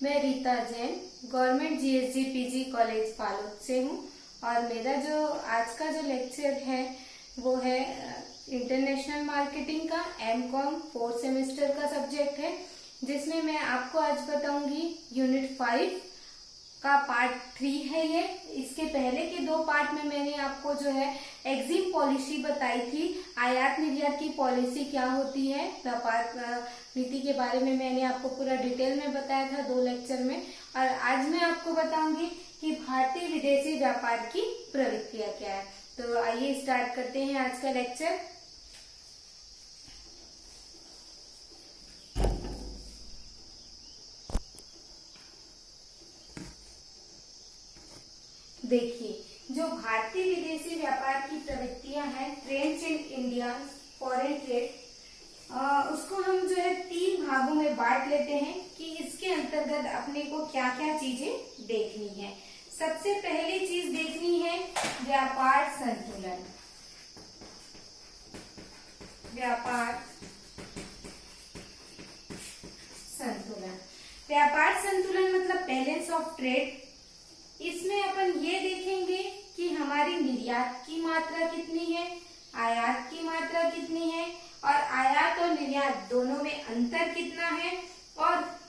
मैं Rita Jain government GSG PG college Phalut से हूँ और मेरा जो आज का जो लेक्चर है वो है इंटरनेशनल मार्केटिंग का एमकॉम 4th सेमेस्टर का सब्जेक्ट है, जिसमें मैं आपको आज बताऊंगी यूनिट 5 का पार्ट 3 है ये। इसके पहले के 2 पार्ट में मैंने आपको जो है एग्जिम पॉलिसी बताई थी, आयात निर्यात की पॉलिसी क्या होती है, व्यापार नीति के बारे में मैंने आपको पूरा डिटेल में बताया था 2 लेक्चर में। और आज मैं आपको बताऊंगी कि भारतीय विदेशी व्यापार की प्रवृत्तियां क्या है। तो आइए स्टार्ट करते हैं आज का लेक्चर। देखिए, जो भारतीय विदेशी व्यापार की प्रवृत्तियां हैं, trends in India foreign trade, उसको हम जो है 3 भागों में बांट लेते हैं कि इसके अंतर्गत अपने को क्या क्या चीजें देखनी है। सबसे पहली चीज देखनी है व्यापार संतुलन। व्यापार संतुलन, व्यापार संतुलन मतलब बैलेंस ऑफ ट्रेड। इसमें अपन ये देखेंगे कि हमारी निर्यात की मात्रा कितनी है, आयात की मात्रा कितनी है और आयात और निर्यात दोनों में अंतर कितना है, और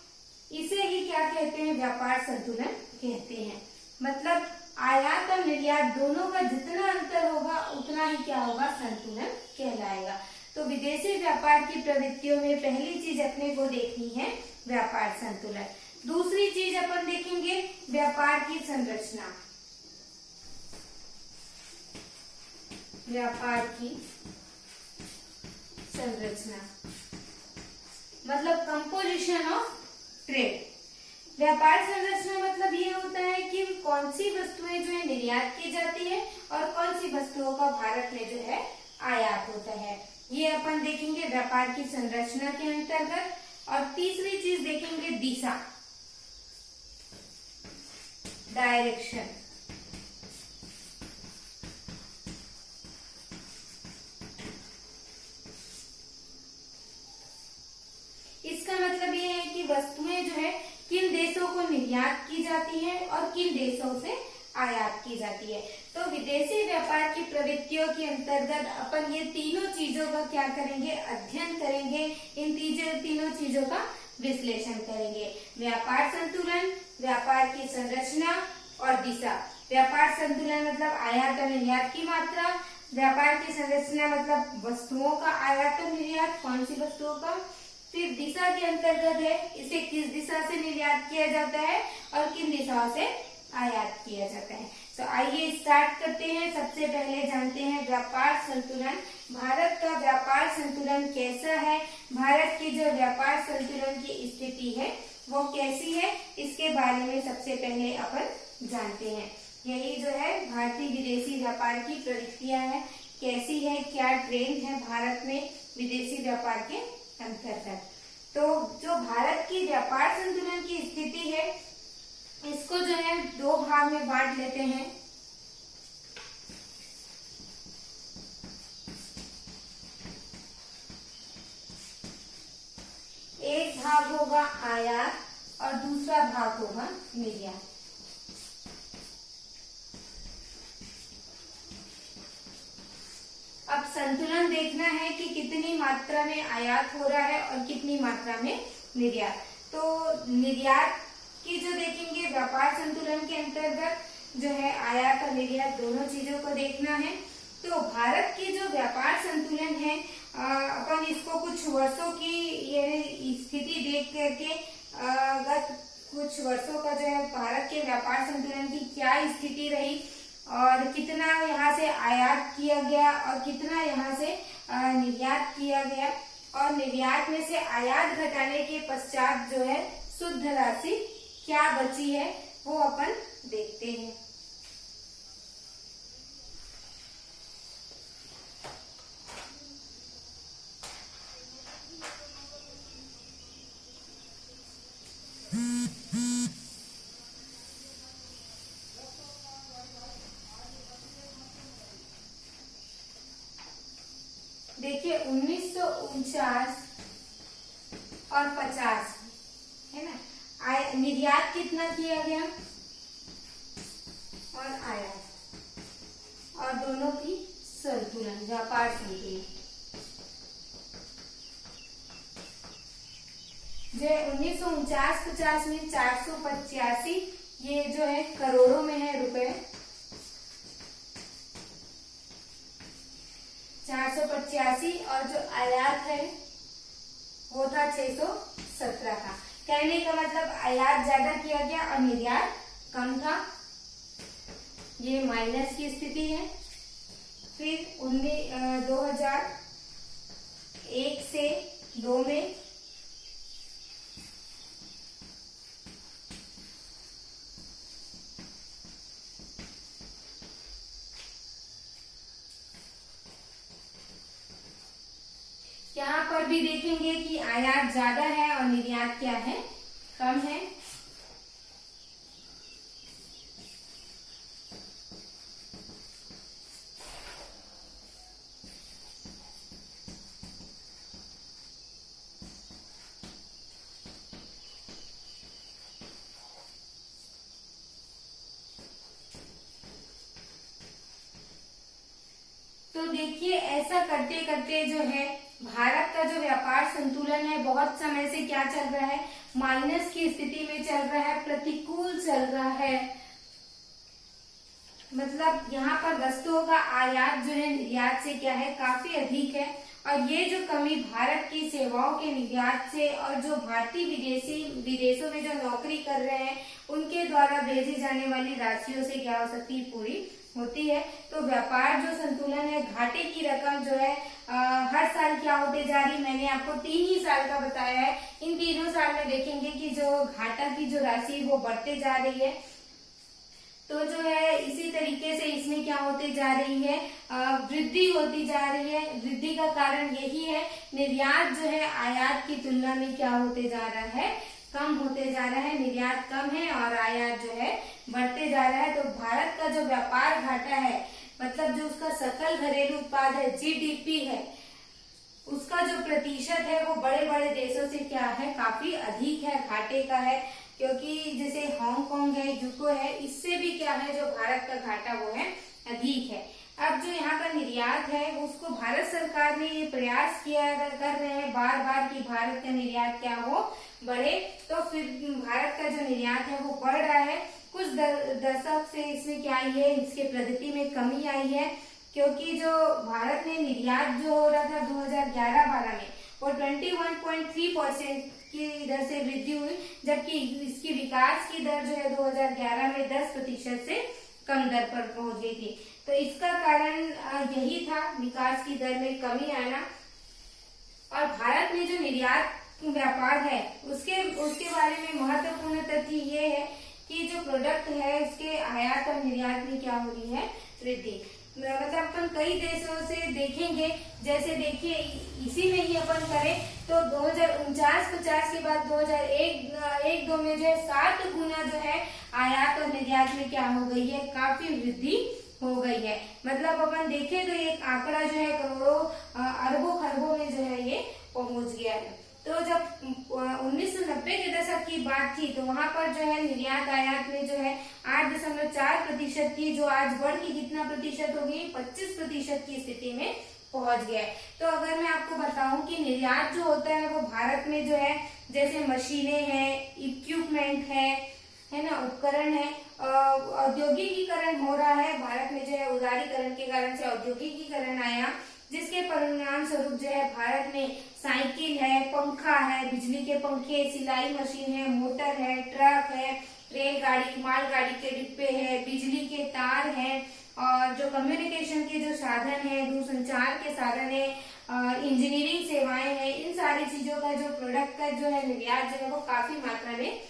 इसे ही क्या कहते हैं, व्यापार संतुलन कहते हैं। मतलब आयात और निर्यात दोनों का जितना अंतर होगा उतना ही क्या होगा, संतुलन कहलाएगा। तो विदेशी व्यापार की प्रवृत्तियों में पहली चीज अपने को देखनी है व्यापार संतुलन। दूसरी चीज अपन देखेंगे व्यापार की संरचना। व्यापार की संरचना मतलब कंपोजिशन ऑफ ट्रेड। व्यापार संरचना मतलब ये होता है कि कौन सी वस्तुएं जो है निर्यात की जाती है और कौन सी वस्तुओं का भारत में जो है आयात होता है, ये अपन देखेंगे व्यापार की संरचना के अंतर्गत। और तीसरी चीज देखेंगे दिशा, डायरेक्शन। इसका मतलब ये है कि वस्तुएं जो है किन देशों को निर्यात की जाती है और किन देशों से आयात की जाती है। तो विदेशी व्यापार की प्रवृत्तियों के अंतर्गत अपन ये तीनों चीजों का क्या करेंगे, अध्ययन करेंगे। इन तीनों चीजों का विश्लेषण करेंगे। व्यापार संतुलन, व्यापार की संरचना और दिशा। व्यापार संतुलन मतलब आयात और निर्यात की मात्रा, व्यापार की संरचना मतलब वस्तुओं का आयात और निर्यात, कौन सी वस्तुओं का। फिर दिशा के अंतर्गत है इसे किस दिशा से निर्यात किया जाता है और किन दिशाओं से आयात किया जाता है। तो आइए स्टार्ट करते हैं। सबसे पहले जानते हैं व्यापार संतुलन। भारत का व्यापार संतुलन कैसा है, भारत की जो व्यापार संतुलन की स्थिति है वो कैसी है, इसके बारे में सबसे पहले अपन जानते हैं। यही जो है भारतीय विदेशी व्यापार की प्रवृत्तियां है, कैसी है, क्या ट्रेंड है भारत में विदेशी व्यापार के अंतर्गत। तो जो भारत की व्यापार संतुलन की स्थिति है इसको जो है 2 भाग में बांट लेते हैं। एक भाग होगा आयात और दूसरा भाग होगा निर्यात। अब संतुलन देखना है कि कितनी मात्रा में आयात हो रहा है और कितनी मात्रा में निर्यात। तो निर्यात की जो देखेंगे व्यापार संतुलन के अंतर्गत जो है आयात और निर्यात दोनों चीजों को देखना है। तो भारत की जो व्यापार संतुलन है अपन इसको कुछ वर्षों की ये स्थिति देख करके गत कुछ वर्षों का जो है भारत के व्यापार संतुलन की क्या स्थिति रही और कितना यहाँ से आयात किया गया और कितना यहाँ से निर्यात किया गया, और निर्यात में से आयात घटाने के पश्चात जो है शुद्ध राशि क्या बची है वो अपन देखते हैं। देखिए 1949 और 50 है ना, निर्यात कितना किया गया और आयात, और दोनों की संतुलन, व्यापार संतुलन। जो 1949-50 में 485 ये जो है करोड़ों में है रुपए, 485, और जो आयात है वो था 617 का। कहने का मतलब आयात ज्यादा किया गया और निर्यात कम था, ये माइनस की स्थिति है। फिर 2001 से 2 में यहाँ पर भी देखेंगे कि आयात ज्यादा है और निर्यात क्या है, कम है। तो देखिए ऐसा करते करते जो है भारत का जो व्यापार संतुलन है बहुत समय से क्या चल रहा है, माइनस की स्थिति में चल रहा है, प्रतिकूल चल रहा है। मतलब यहाँ पर वस्तुओं का आयात जो है निर्यात से क्या है, काफी अधिक है। और ये जो कमी भारत की सेवाओं के निर्यात से और जो भारतीय विदेशों में जो नौकरी कर रहे हैं उनके द्वारा भेजी जाने वाली राशियों से क्या हो सकती है, पूरी होती है। तो व्यापार जो संतुलन है, घाटे की रकम जो है हर साल क्या होते जा रही, मैंने आपको 3 ही साल का बताया है। इन तीनों साल में देखेंगे कि जो घाटा की जो राशि वो बढ़ते जा रही है। तो जो है इसी तरीके से इसमें क्या होते जा रही है, वृद्धि होती जा रही है। वृद्धि का कारण यही है, निर्यात जो है आयात की तुलना में क्या होते जा रहा है, कम होते जा रहा है। निर्यात कम है और आयात जो है बढ़ते जा रहा है। तो भारत का जो व्यापार घाटा है, मतलब जो उसका सकल घरेलू उत्पाद है, जीडीपी है, उसका जो प्रतिशत है वो बड़े बड़े देशों से क्या है, काफी अधिक है, घाटे का है। क्योंकि जैसे हांगकांग है, यूको है, इससे भी क्या है, जो भारत का घाटा वो है अधिक है। अब जो यहाँ का निर्यात है उसको भारत सरकार ने ये प्रयास किया कर रहे हैं बार बार कि भारत का निर्यात क्या हो, बढ़े। तो फिर भारत का जो निर्यात है वो बढ़ रहा है। कुछ दशक से इसमें क्या आई है, इसके प्रगति में कमी आई है। क्योंकि जो भारत में निर्यात जो हो रहा था 2011-12 में वो 21.3% की दर से वृद्धि हुई, जबकि इसकी विकास की दर जो है 2011 में 10% से कम दर पर पहुंच गई थी। तो इसका कारण यही था, विकास की दर में कमी आना। और भारत में जो निर्यात व्यापार है उसके बारे में महत्वपूर्ण तथ्य ये है कि जो प्रोडक्ट है उसके आयात और निर्यात में क्या हो रही है, वृद्धि। मतलब अपन कई देशों से देखेंगे, जैसे देखिए इसी में ही अपन करें तो 2049-50 के बाद 2001-2 में जो है 7 गुना जो है आयात और निर्यात में क्या हो गई है, काफी वृद्धि हो गई है। मतलब अपन देखें तो ये आंकड़ा जो है करोड़ों अरबों खरबों में जो है ये पहुंच गया है। तो जब 1990 के दशक की बात थी तो वहां पर जो है निर्यात आयात में जो है 8.4% थी, जो आज बढ़ के कितना प्रतिशत हो गई, 25% की स्थिति में पहुंच गया है। तो अगर मैं आपको बताऊं कि निर्यात जो होता है वो भारत में जो है जैसे मशीनें हैं, इक्विपमेंट है ना, उपकरण है, औद्योगिकीकरण हो रहा है भारत में जो है, उदारीकरण के कारण से औद्योगिकीकरण आया, जिसके परिणाम स्वरूप जो है भारत में साइकिल है, पंखा है, बिजली के पंखे, सिलाई मशीन है, मोटर है, ट्रक है, रेलगाड़ी, मालगाड़ी के डिब्बे है, बिजली के तार है, और जो कम्युनिकेशन के जो साधन है, दूरसंचार के साधन है, इंजीनियरिंग सेवाएं हैं, इन सारी चीजों का जो प्रोडक्ट का जो है निर्यात जो है वो काफी मात्रा में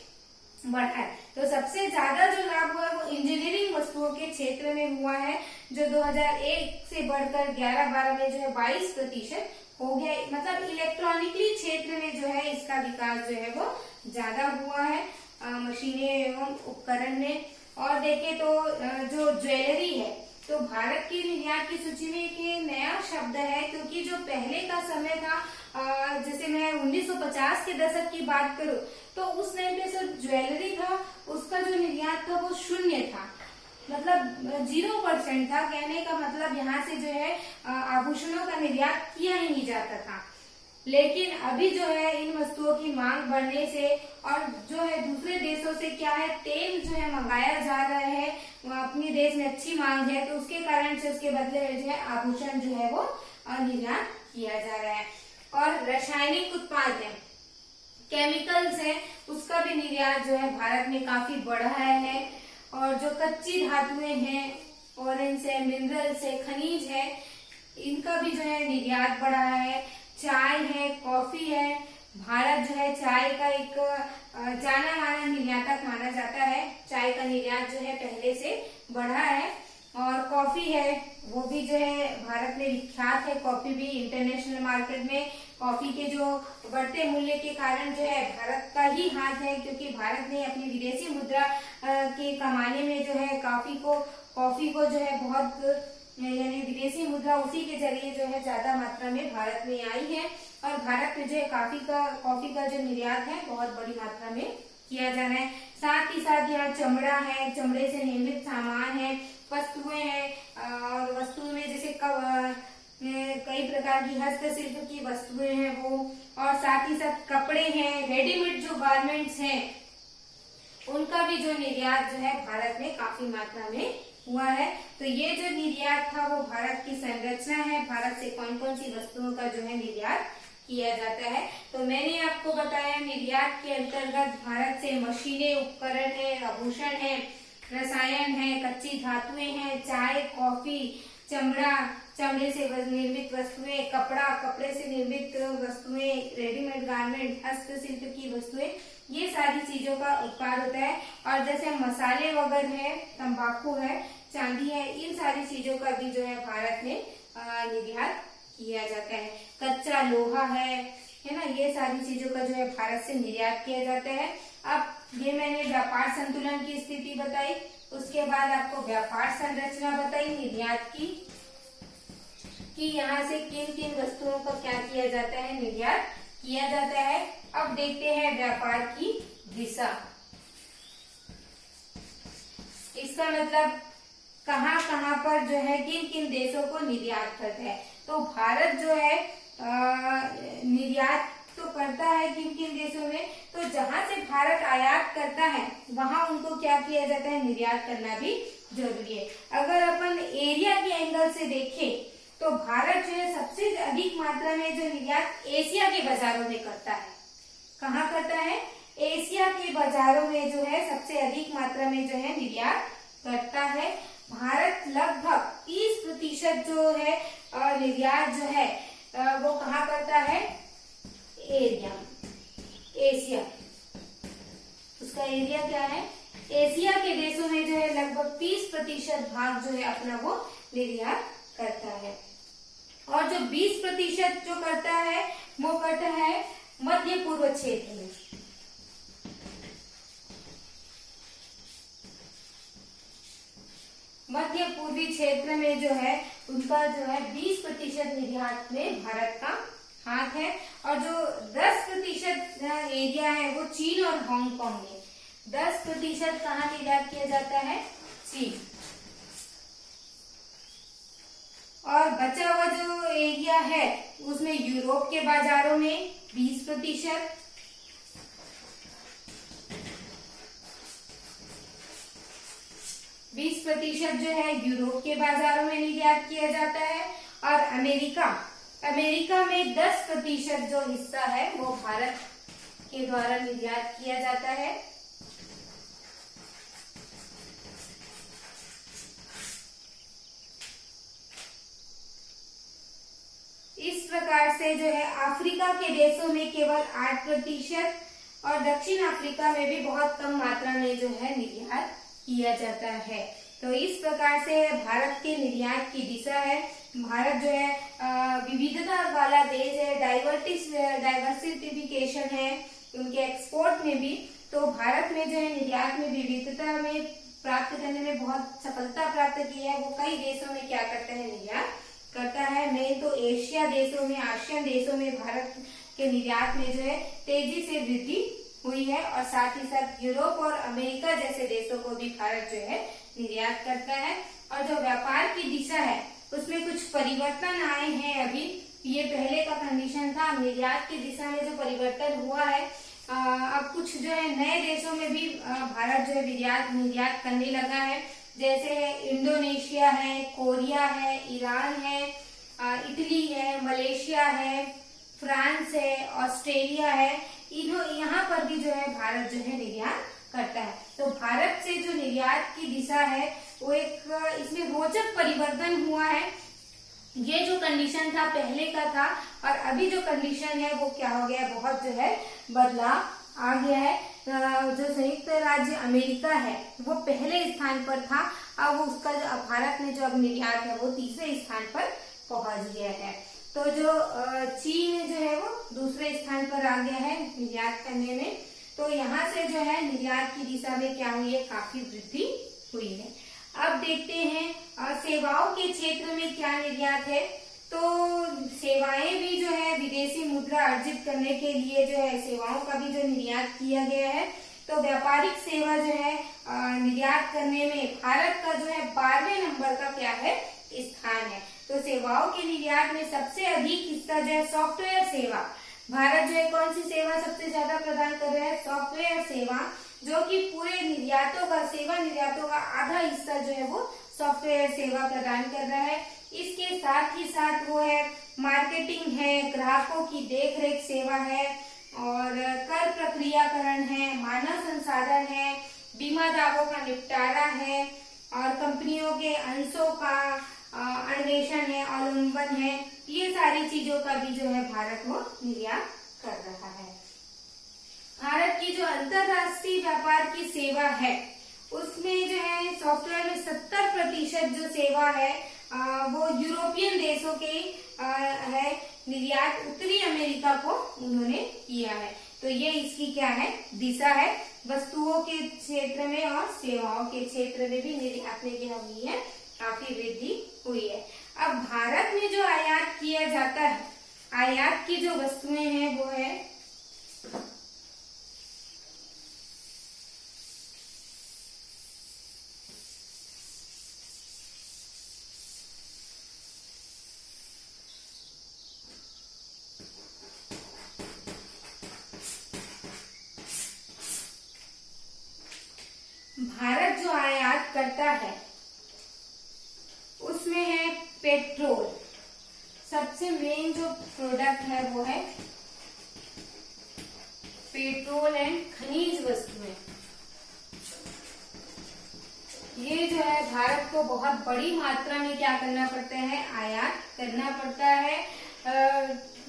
बढ़ा है। तो सबसे ज्यादा जो लाभ हुआ है वो इंजीनियरिंग वस्तुओं के क्षेत्र में हुआ है, जो 2001 से बढ़कर 11-12 में जो है 22% हो गया। मतलब इलेक्ट्रॉनिकली क्षेत्र में जो है इसका विकास जो है वो ज्यादा हुआ है, मशीनें एवं उपकरण में। और देखें तो जो ज्वेलरी है, तो भारत की निर्यात की सूची में एक नया शब्द है, क्योंकि जो पहले का समय था, जैसे मैं 1950 के दशक की बात करूं तो उस टाइम पे सिर्फ ज्वेलरी था, उसका जो निर्यात था वो शून्य था, मतलब 0% था। कहने का मतलब यहाँ से जो है आभूषणों का निर्यात किया ही नहीं जाता था। लेकिन अभी जो है इन वस्तुओं की मांग बढ़ने से और जो है दूसरे देशों से क्या है तेल जो है मंगाया जा रहा है, अपने देश में अच्छी मांग है, तो उसके कारण से उसके बदले में जो है आभूषण जो है वो निर्यात किया जा रहा है। और रासायनिक उत्पाद है, केमिकल्स है, उसका भी निर्यात जो है भारत में काफी बढ़ा है। और जो कच्ची धातुएं हैं, ऑरेंज है, मिनरल्स है, खनिज है, इनका भी जो है निर्यात बढ़ा है। चाय है, कॉफी है, भारत जो है चाय का एक जाना माना निर्यातक माना जाता है। चाय का निर्यात जो है पहले से बढ़ा है। और कॉफी है, वो भी जो है भारत में विख्यात है। कॉफी भी इंटरनेशनल मार्केट में कॉफी के जो बढ़ते मूल्य के कारण जो है भारत का ही हाथ है, क्योंकि भारत ने अपनी विदेशी मुद्रा के कमाने में जो है कॉफी को जो है बहुत, यानी विदेशी मुद्रा उसी के जरिए जो है ज्यादा मात्रा में भारत में आई है। और भारत में जो है कॉफी का जो निर्यात है बहुत बड़ी मात्रा में किया जा रहा है। साथ ही साथ यहाँ चमड़ा है, चमड़े से निर्मित सामान है, वस्तुएं हैं, और वस्तुओं में जैसे कई प्रकार की हस्तशिल्प की वस्तुएं हैं वो, और साथ ही साथ कपड़े हैं, रेडीमेड जो गारमेंट्स हैं, उनका भी जो निर्यात जो है भारत में काफी मात्रा में हुआ है। तो ये जो निर्यात था वो भारत की संरचना है, भारत से कौन कौन सी वस्तुओं का जो है निर्यात किया जाता है। तो मैंने आपको बताया निर्यात के अंतर्गत भारत से मशीनें, उपकरण है, आभूषण है, रसायन है, कच्ची धातुएं हैं, चाय, कॉफी, चमड़ा, चमड़े से निर्मित वस्तुएं, कपड़ा, कपड़े से निर्मित वस्तुएं, रेडीमेड गारमेंट, हस्तशिल्प की वस्तुएं, ये सारी चीजों का उत्पाद होता है। और जैसे मसाले वगैरह है, तंबाकू है, चांदी है, इन सारी चीजों का भी जो है भारत में निर्यात किया जाता है। कच्चा लोहा है ना, ये सारी चीजों का जो है भारत से निर्यात किया जाता है। अब ये मैंने व्यापार संतुलन की स्थिति बताई, उसके बाद आपको व्यापार संरचना बताई निर्यात की, कि यहाँ से किन किन वस्तुओं का क्या किया जाता है, निर्यात किया जाता है। अब देखते हैं व्यापार की दिशा। इसका मतलब कहाँ कहाँ पर जो है किन किन देशों को निर्यात करता है। तो भारत जो है निर्यात तो करता है किन किन देशों में, तो जहां से भारत आयात करता है वहां उनको क्या किया जाता है, निर्यात करना भी जरूरी है। अगर अपन एरिया के एंगल से देखें तो भारत जो है सबसे अधिक मात्रा में जो निर्यात एशिया के बाजारों में करता है। कहाँ करता है, एशिया के बाजारों में जो है सबसे अधिक मात्रा में जो है निर्यात करता है। भारत लगभग 30% जो है निर्यात जो है वो कहाँ करता है, एशिया, उसका एरिया क्या है, एशिया के देशों में जो है लगभग 30% भाग जो है अपना वो निर्यात करता है। और जो 20% जो करता है वो करता है मध्य पूर्व क्षेत्र में। मध्य पूर्वी क्षेत्र में जो है उनका जो है 20% निर्यात में भारत का हाथ है। और जो 10% एरिया है वो चीन और हांगकांग में, 10% कहाँ निर्यात किया जाता है, चीन। और बचा हुआ जो एरिया है उसमें यूरोप के बाजारों में 20%, जो है यूरोप के बाजारों में निर्यात किया जाता है। और अमेरिका में 10% जो हिस्सा है वो भारत के द्वारा निर्यात किया जाता है। इस प्रकार से जो है अफ्रीका के देशों में केवल 8% और दक्षिण अफ्रीका में भी बहुत कम मात्रा में जो है निर्यात किया जाता है। तो इस प्रकार से भारत के निर्यात की दिशा है। भारत जो है विविधता वाला देश है, डाइवर्सिफिकेशन है उनके एक्सपोर्ट में भी। तो भारत में जो है निर्यात में विविधता में प्राप्त करने में बहुत सफलता प्राप्त की है। वो कई देशों में क्या करता है, निर्यात करता है। मेन तो एशिया देशों में, आसियान देशों में भारत के निर्यात में जो है तेजी से वृद्धि हुई है और साथ ही साथ यूरोप और अमेरिका जैसे देशों को भी भारत जो है निर्यात करता है। और जो व्यापार की दिशा है उसमें कुछ परिवर्तन आए हैं। अभी ये पहले का कंडीशन था, निर्यात की दिशा में जो परिवर्तन हुआ है, अब कुछ जो है नए देशों में भी भारत जो है निर्यात करने लगा है। जैसे इंडोनेशिया है, कोरिया है, ईरान है, इटली है, मलेशिया है, फ्रांस है, ऑस्ट्रेलिया है। यहाँ पर भी जो है भारत जो है निर्यात करता है। तो भारत से जो निर्यात की दिशा है वो एक इसमें रोचक परिवर्तन हुआ है। ये जो कंडीशन था पहले का था और अभी जो कंडीशन है वो क्या हो गया है, बहुत जो है बदलाव आ गया है। जो संयुक्त राज्य अमेरिका है वो पहले स्थान पर था, अब उसका जो भारत में जो अब निर्यात है वो तीसरे स्थान पर पहुंच गया है। तो जो चीन जो है वो दूसरे स्थान पर आ गया है निर्यात करने में। तो यहाँ से जो है निर्यात की दिशा में क्या हुई है, काफी वृद्धि हुई है। अब देखते हैं सेवाओं के क्षेत्र में क्या निर्यात है। तो सेवाएं भी जो है विदेशी मुद्रा अर्जित करने के लिए जो है सेवाओं का भी जो निर्यात किया गया है। तो व्यापारिक सेवा जो है निर्यात करने में भारत का जो है 12वें नंबर का क्या है, स्थान है। तो सेवाओं के निर्यात में सबसे अधिक हिस्सा जो है सॉफ्टवेयर सेवा, भारत जो है कौन सी सेवा सबसे ज्यादा प्रदान कर रहा है, सॉफ्टवेयर सेवा, जो कि पूरे सेवा निर्यातों का आधा हिस्सा जो है वो सॉफ्टवेयर सेवा प्रदान कर रहा है। इसके साथ ही साथ वो है मार्केटिंग है, ग्राहकों की देखरेख सेवा है और कर प्रक्रियाकरण है, मानव संसाधन है, बीमा दावों का निपटारा है और कंपनियों के अंशों का अन्वेषण है, अवलंबन है। ये सारी चीजों का भी जो है भारत वो निर्यात कर रहा है। भारत की जो अंतरराष्ट्रीय व्यापार की सेवा है उसमें जो है सॉफ्टवेयर में 70% जो सेवा है वो यूरोपियन देशों के है। निर्यात उत्तरी अमेरिका को उन्होंने किया है। तो ये इसकी क्या है, दिशा है। वस्तुओं के क्षेत्र में और सेवाओं के क्षेत्र में भी निर्यात में क्या हुई है, काफी वृद्धि हुई है। अब भारत में जो आयात किया जाता है, आयात की जो वस्तुएं हैं वो है भारत जो आयात करता है उसमें है पेट्रोल। सबसे मेन जो प्रोडक्ट है वो है पेट्रोल एंड खनिज वस्तुएं। ये जो है भारत को बहुत बड़ी मात्रा में क्या करना पड़ता है, आयात करना पड़ता है।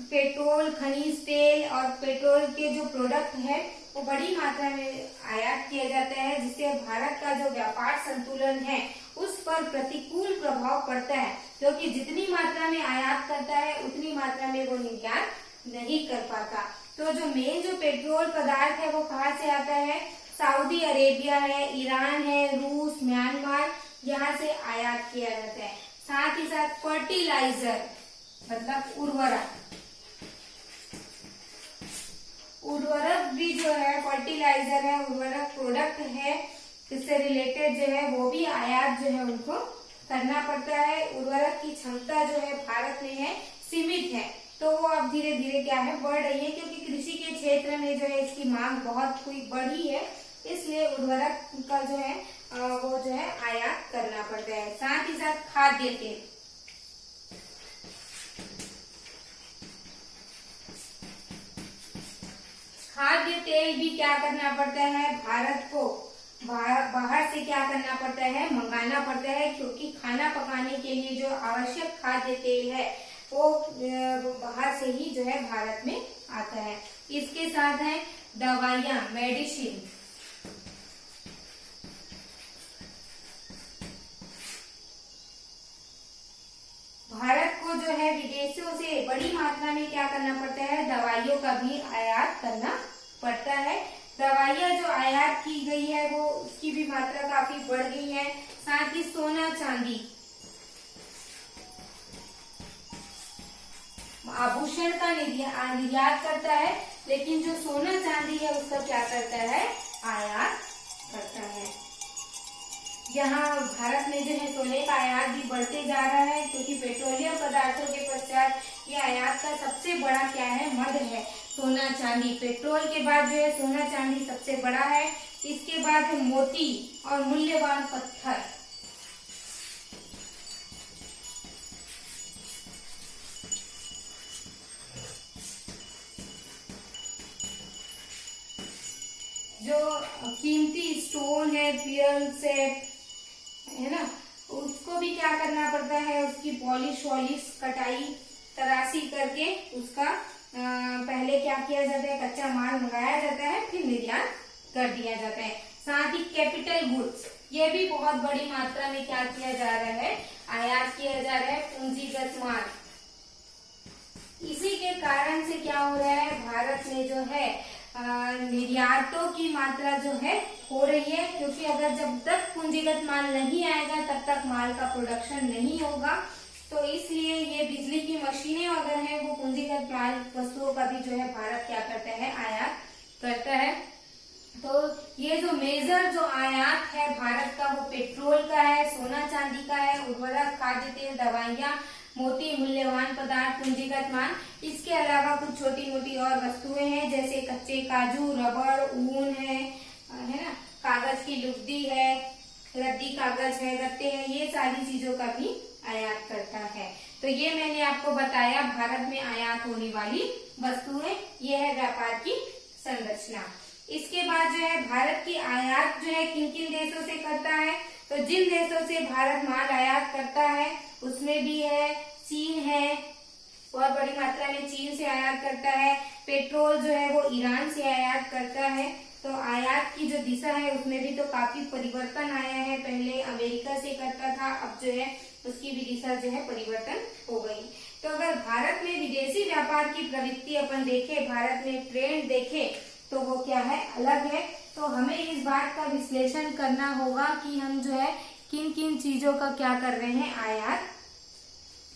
पेट्रोल, खनिज तेल और पेट्रोल के जो प्रोडक्ट है वो बड़ी मात्रा में आयात किया जाता है, जिससे भारत का जो व्यापार संतुलन है उस पर प्रतिकूल प्रभाव पड़ता है, क्योंकि जितनी मात्रा में आयात करता है उतनी मात्रा में वो निर्यात नहीं कर पाता। तो जो मेन जो पेट्रोल पदार्थ है वो कहाँ से आता है, सऊदी अरेबिया है, ईरान है, रूस, म्यांमार, यहाँ से आयात किया जाता है। साथ ही साथ फर्टिलाइजर मतलब उर्वरक भी जो है, फर्टिलाइजर है, उर्वरक प्रोडक्ट है, इससे रिलेटेड जो है वो भी आयात जो है उनको करना पड़ता है। उर्वरक की क्षमता जो है भारत में है सीमित है, तो वो अब धीरे धीरे क्या है बढ़ रही है, क्योंकि कृषि के क्षेत्र में जो है इसकी मांग बहुत बढ़ी है, इसलिए उर्वरक का जो है वो जो है आयात करना पड़ता है। साथ ही साथ खाद्य तेल, खाद्य तेल भी क्या करना पड़ता है, भारत को बाहर से क्या करना पड़ता है, मंगाना पड़ता है, क्योंकि खाना पकाने के लिए जो आवश्यक खाद्य तेल है वो बाहर से ही जो है भारत में आता है। इसके साथ है दवाइयाँ, मेडिसिन, भारत को जो है विदेशों से बड़ी मात्रा में क्या करना पड़ता है, दवाइयों का भी आयात करना पड़ता है। दवाइयाँ जो आयात की गई है वो उसकी भी मात्रा काफी बढ़ गई है। साथ ही सोना चांदी, आभूषण का निर्यात करता है, लेकिन जो सोना चांदी है उसका क्या करता है, आयात करता है। यहाँ भारत में जो है सोने का आयात भी बढ़ते जा रहा है, क्योंकि पेट्रोलियम पदार्थों के पश्चात ये आयात का सबसे बड़ा क्या है, मद है सोना चांदी। पेट्रोल के बाद जो है सोना चांदी सबसे बड़ा है, इसके बाद है मोती और मूल्यवान पत्थर। जो कीमती स्टोन है, पियल से है ना, उसको भी क्या करना पड़ता है, उसकी पॉलिश वॉलिश कटाई तराशी करके उसका पहले क्या किया जाता है, कच्चा माल मंगाया जाता है, फिर निर्यात कर दिया जाता है। साथ ही कैपिटल गुड्स, ये भी बहुत बड़ी मात्रा में क्या किया जा रहा है, आयात किया जा रहा है, पूंजीगत माल। इसी के कारण से क्या हो रहा है, भारत में जो है निर्यातों की मात्रा जो है हो रही है, क्योंकि अगर जब तक पूंजीगत माल नहीं आएगा तब तक माल का प्रोडक्शन नहीं होगा। तो इसलिए ये बिजली की मशीनें अगर हैं वो पूंजीगत माल वस्तुओं का भी जो है भारत क्या करता है, आयात करता है। तो ये जो मेजर जो आयात है भारत का, वो पेट्रोल का है, सोना चांदी का है, उर्वरक, खाद्य तेल, दवाइयाँ, मोती, मूल्यवान पदार्थ, पूंजीगत माल। इसके अलावा कुछ छोटी मोटी और वस्तुएं हैं, जैसे कच्चे काजू, रबर, ऊन है ना, कागज की लुगदी है, रद्दी कागज है, गत्ते हैं, ये सारी चीजों का भी आयात करता है। तो ये मैंने आपको बताया भारत में आयात होने वाली वस्तुएं, ये है व्यापार की संरचना। इसके बाद जो है भारत की आयात जो है किन किन देशों से करता है, तो जिन देशों से भारत माल आयात करता है उसमें भी है चीन है, बहुत बड़ी मात्रा में चीन से आयात करता है। पेट्रोल जो है वो ईरान से आयात करता है। तो आयात की जो दिशा है उसमें भी तो काफी परिवर्तन आया है, पहले अमेरिका से करता था, अब जो है उसकी भी दिशा जो है परिवर्तन हो गई। तो अगर भारत में विदेशी व्यापार की प्रवृत्ति अपन देखें, भारत में ट्रेंड देखें, तो वो क्या है, अलग है। तो हमें इस बात का विश्लेषण करना होगा कि हम जो है किन किन चीजों का क्या कर रहे हैं, आयात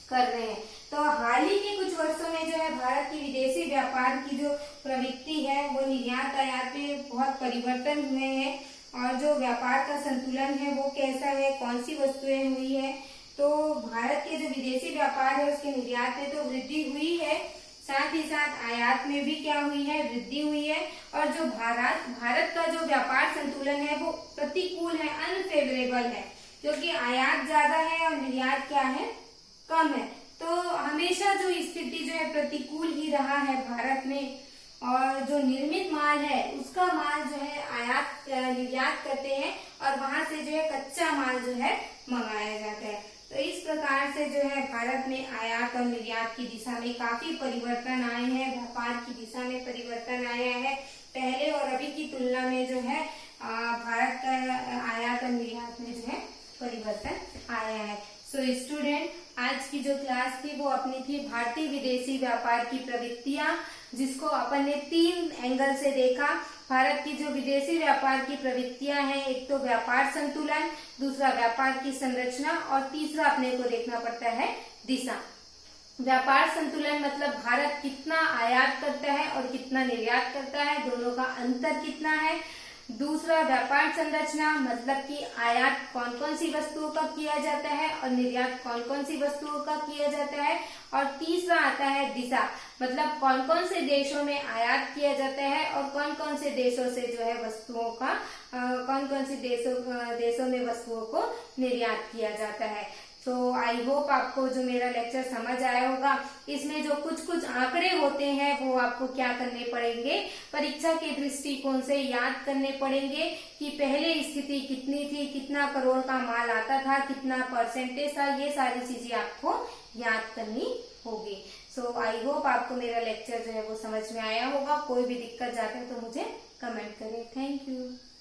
कर रहे हैं। तो हाल ही के कुछ वर्षों में जो है भारत की विदेशी व्यापार की जो प्रवृत्ति है वो निर्यात आयात में बहुत परिवर्तन हुए हैं, और जो व्यापार का संतुलन है वो कैसा है, कौन सी वस्तुएं हुई है। तो भारत के जो विदेशी व्यापार है उसके निर्यात में तो वृद्धि हुई है, साथ ही साथ आयात में भी क्या हुई है, वृद्धि हुई है। और जो भारत का जो व्यापार संतुलन है वो प्रतिकूल है, अनफेवरेबल है, क्योंकि आयात ज्यादा है और निर्यात क्या है, कम है। तो हमेशा जो स्थिति जो है प्रतिकूल ही रहा है भारत में, और जो निर्मित माल है उसका माल जो है आयात निर्यात करते हैं, और वहां से जो है कच्चा माल जो है मंगाया जाता है। तो इस प्रकार से जो है भारत में आयात और निर्यात की दिशा में काफी परिवर्तन आए हैं, व्यापार की दिशा में परिवर्तन आया है। पहले और अभी की तुलना में जो है भारत का आयात और निर्यात में जो है परिवर्तन आया है। सो स्टूडेंट, आज की जो क्लास थी वो अपनी थी भारतीय विदेशी व्यापार की प्रवृत्तियां, जिसको अपन ने 3 एंगल से देखा। भारत की जो विदेशी व्यापार की प्रवृत्तियां हैं, एक तो व्यापार संतुलन, दूसरा व्यापार की संरचना, और तीसरा अपने को देखना पड़ता है दिशा। व्यापार संतुलन मतलब भारत कितना आयात करता है और कितना निर्यात करता है, दोनों का अंतर कितना है। दूसरा व्यापार संरचना मतलब कि आयात कौन कौन सी वस्तुओं का किया जाता है और निर्यात कौन कौन सी वस्तुओं का किया जाता है। और तीसरा आता है दिशा, मतलब कौन कौन से देशों में आयात किया जाता है और कौन कौन से देशों से जो है वस्तुओं का कौन कौन से देशों में वस्तुओं को निर्यात किया जाता है। तो आई होप आपको जो मेरा लेक्चर समझ आया होगा। इसमें जो कुछ कुछ आंकड़े होते हैं वो आपको क्या करने पड़ेंगे, परीक्षा के दृष्टिकोण से याद करने पड़ेंगे कि पहले स्थिति कितनी थी, कितना करोड़ का माल आता था, कितना परसेंटेज था, ये सारी चीजें आपको याद करनी होगी। सो आई होप आपको मेरा लेक्चर जो है वो समझ में आया होगा। कोई भी दिक्कत जाता है तो मुझे कमेंट करें। Thank you.